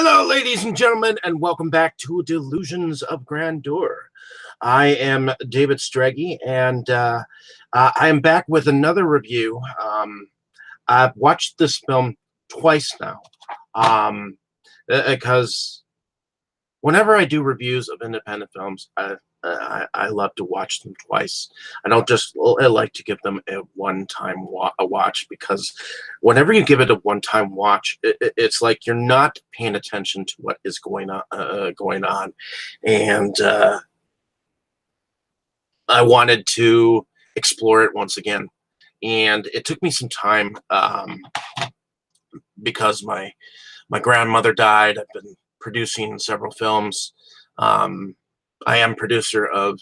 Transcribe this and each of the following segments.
Hello, ladies and gentlemen, and welcome back to Delusions of Grandeur. I am David Strege, and I am back with another review. I've watched this film twice now, because whenever I do reviews of independent films, I love to watch them twice. I don't just I like to give them a one-time watch, because whenever you give it a one-time watch, it's like you're not paying attention to what is going on, and I wanted to explore it once again. And it took me some time, because my grandmother died. I've been producing several films. I am producer of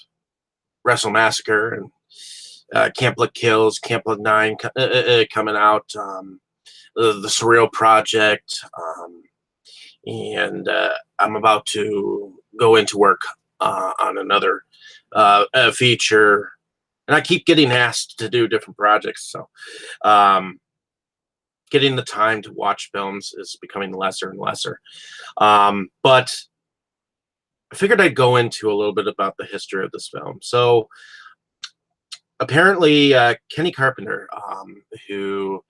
Wrestle Massacre and Camp Blood Kills, Camp Blood 9 coming out, the Surreal Project, and I'm about to go into work on another feature. And I keep getting asked to do different projects, so getting the time to watch films is becoming lesser and lesser. But I figured I'd go into a little bit about the history of this film. So apparently, Kenny Carpenter, who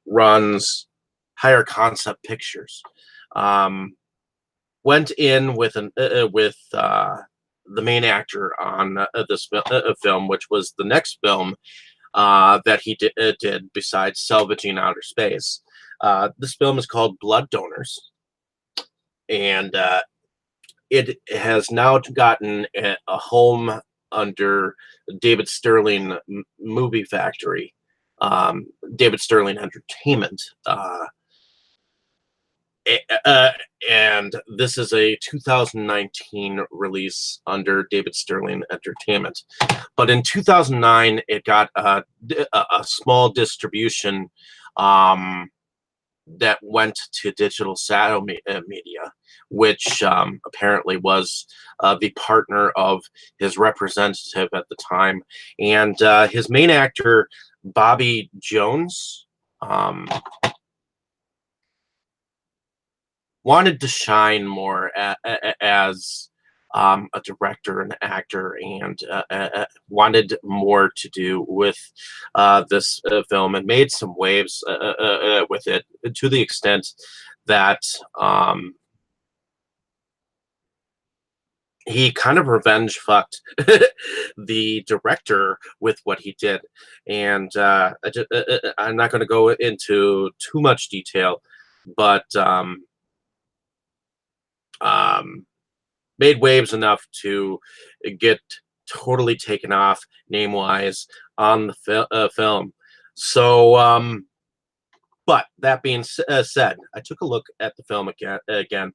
runs Higher Concept Pictures, went in with the main actor on this film, which was the next film that he did besides Salvaging Outer Space. This film is called Blood Donors, and it has now gotten a home under David Sterling Movie Factory, David Sterling Entertainment. And this is a 2019 release under David Sterling Entertainment. But in 2009, it got a small distribution that went to Digital Shadow Media, which apparently was the partner of his representative at the time. And his main actor, Bobby Jones, wanted to shine more as a director and actor, and wanted more to do with this film, and made some waves with it, to the extent that he kind of revenge fucked the director with what he did. And I'm not going to go into too much detail, but made waves enough to get totally taken off name-wise on the film. So, but that being said, I took a look at the film again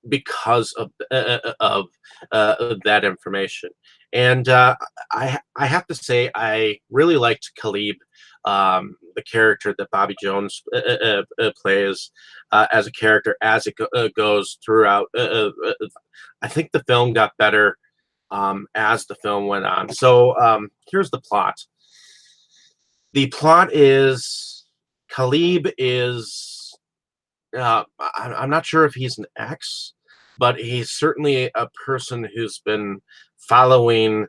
because of that information, and I have to say I really liked Khalib, the character that Bobby Jones plays, as a character as it goes throughout. I think the film got better as the film went on. So here's the plot. The plot is Khalib is, I'm not sure if he's an ex, but he's certainly a person who's been following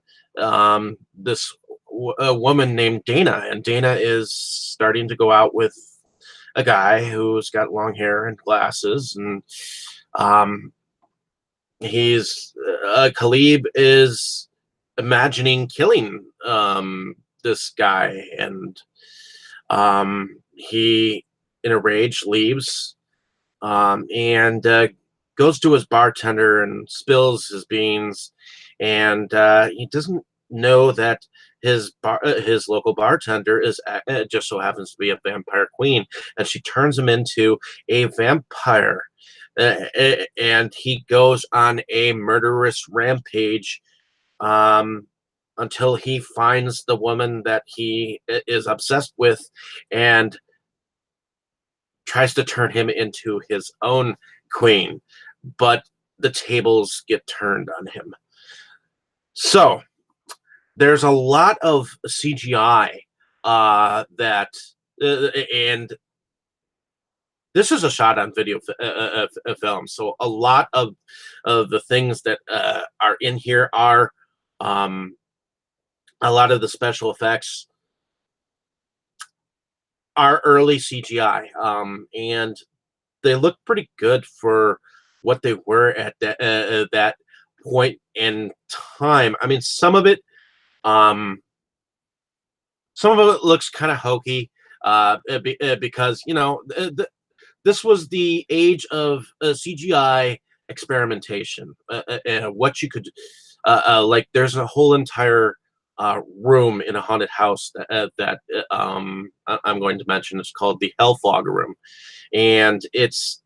this woman named Dana, and Dana is starting to go out with a guy who's got long hair and glasses, and Khalib is imagining killing this guy, and he, in a rage, leaves, and goes to his bartender and spills his beans, and he doesn't know that his local bartender is just so happens to be a vampire queen, and she turns him into a vampire, and he goes on a murderous rampage until he finds the woman that he is obsessed with, and tries to turn him into his own queen, but the tables get turned on him. So there's a lot of CGI and this is a shot on video film, so a lot of the things that are in here are um, a lot of the special effects are early CGI, and they look pretty good for what they were at that point in time. I mean, um, some of it looks kind of hokey, because this was the age of CGI experimentation. What you could like, there's a whole entire room in a haunted house I'm going to mention. It's called the Hellfog Room, and it's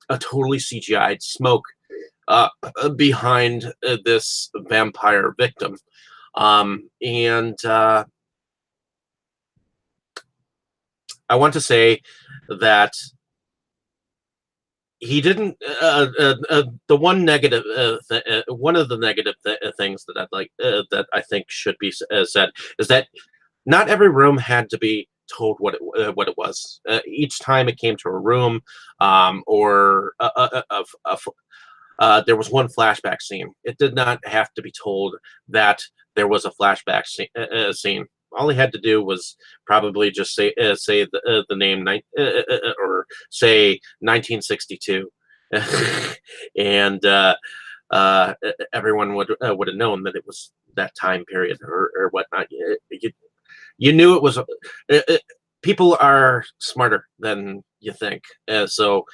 a totally CGI'd smoke behind this vampire victim. And I want to say that he didn't. The one negative, one of the negative things that that I think should be said is that not every room had to be told what it was. Each time it came to a room, or there was one flashback scene. It did not have to be told that there was a flashback scene. All he had to do was probably just say the name or say 1962, and everyone would have known that it was that time period or whatnot. You knew it was. People are smarter than you think, so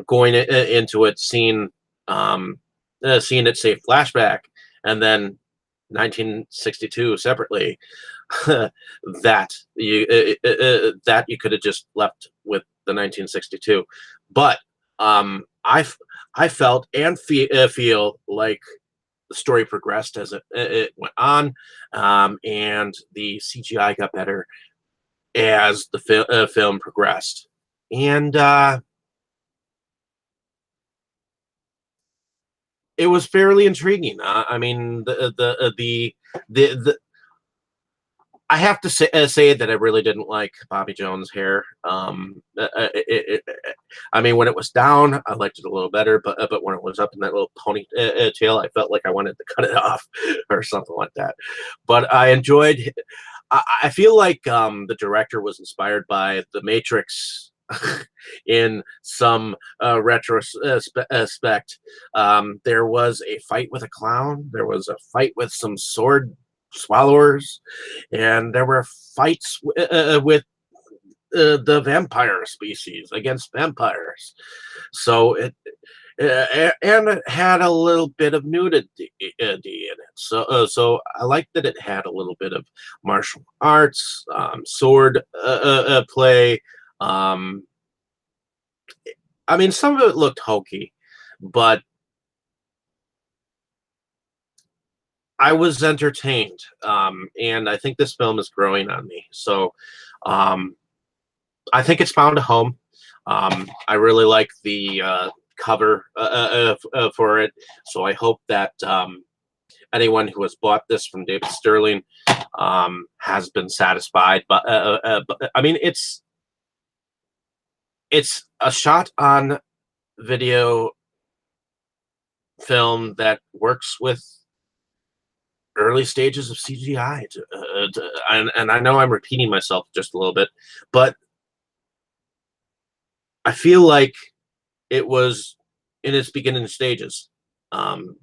going into it, seeing it say flashback and then 1962 separately, that you could have just left with the 1962. But I felt and feel like the story progressed as it went on, and the CGI got better as the film progressed, and it was fairly intriguing. I mean, the I have to say that I really didn't like Bobby Jones' hair. I mean, when it was down, I liked it a little better, but when it was up in that little ponytail, I felt like I wanted to cut it off or something like that. But I enjoyed. I feel like the director was inspired by The Matrix in some retrospect. There was a fight with a clown. There was a fight with some sword swallowers, and there were fights with the vampire species against vampires. So and it had a little bit of nudity in it. So I like that it had a little bit of martial arts, sword play. Um, I mean, some of it looked hokey, but I was entertained, and I think this film is growing on me. So um, I think it's found a home. I really like the cover for it, so I hope that anyone who has bought this from David Sterling has been satisfied. But I mean, it's a shot on video film that works with early stages of CGI. And I know I'm repeating myself just a little bit, but I feel like it was in its beginning stages then.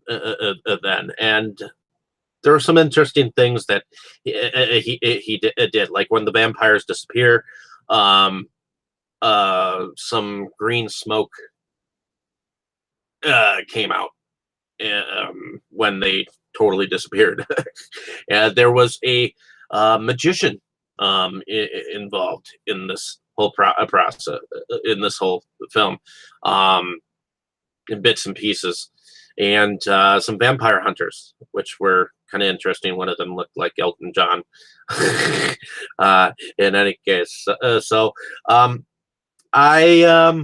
And there are some interesting things that he did, like when the vampires disappear, um, some green smoke came out when they totally disappeared. And there was a magician involved in this whole process, in this whole film, um, in bits and pieces, and some vampire hunters, which were kind of interesting. One of them looked like Elton John. In any case, so I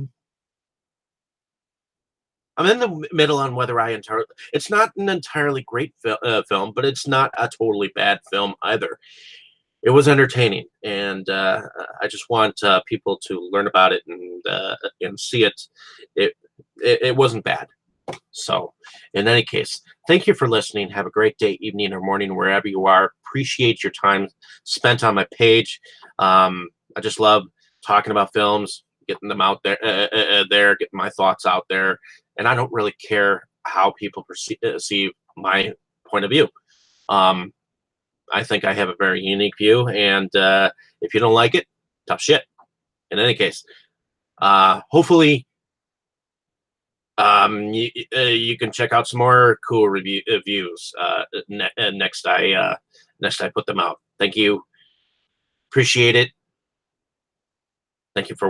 I'm in the middle on whether I entirely. It's not an entirely great film, but it's not a totally bad film either. it was entertaining, and I just want people to learn about it and see it. It it wasn't bad. So, in any case, thank you for listening. Have a great day, evening, or morning, wherever you are. Appreciate your time spent on my page. I just love talking about films, getting them out there, getting my thoughts out there, and I don't really care how people perceive my point of view. Um, I think I have a very unique view, and if you don't like it, tough shit. In any case, hopefully you can check out some more cool reviews next I put them out. Thank you. Appreciate it. Thank you for